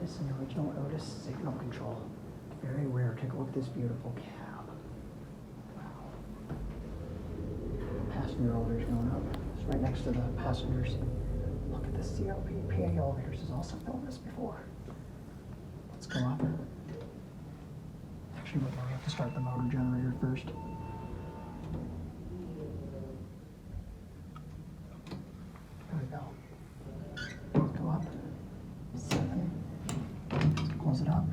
This is an original Otis Signal-Control. Very rare. Take a look at this beautiful cab. Wow. Passenger elevator's going up. It's right next to the passengers. Look at this CLP. PAelevators has also filmed this before. Let's go up. Actually, we have to start the motor generator first. There we go. Let's go up. 7. Close it up.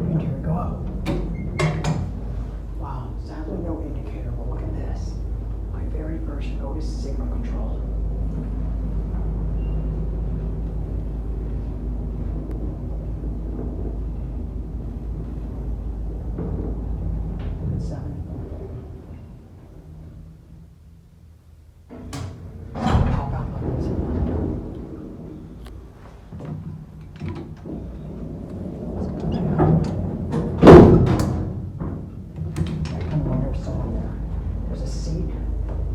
And here we go up. Wow, sadly no indicator, but look at this. My very first Otis Signal-Control. There's a seat,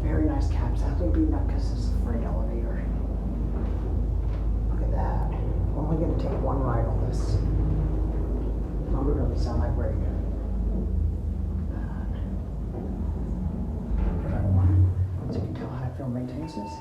very nice cab. Sadly beaten up because it's a freight elevator. Look at that. We're only going to take one ride on this. Motor doesn't sound like very good. So you can tell how I feel maintenance is.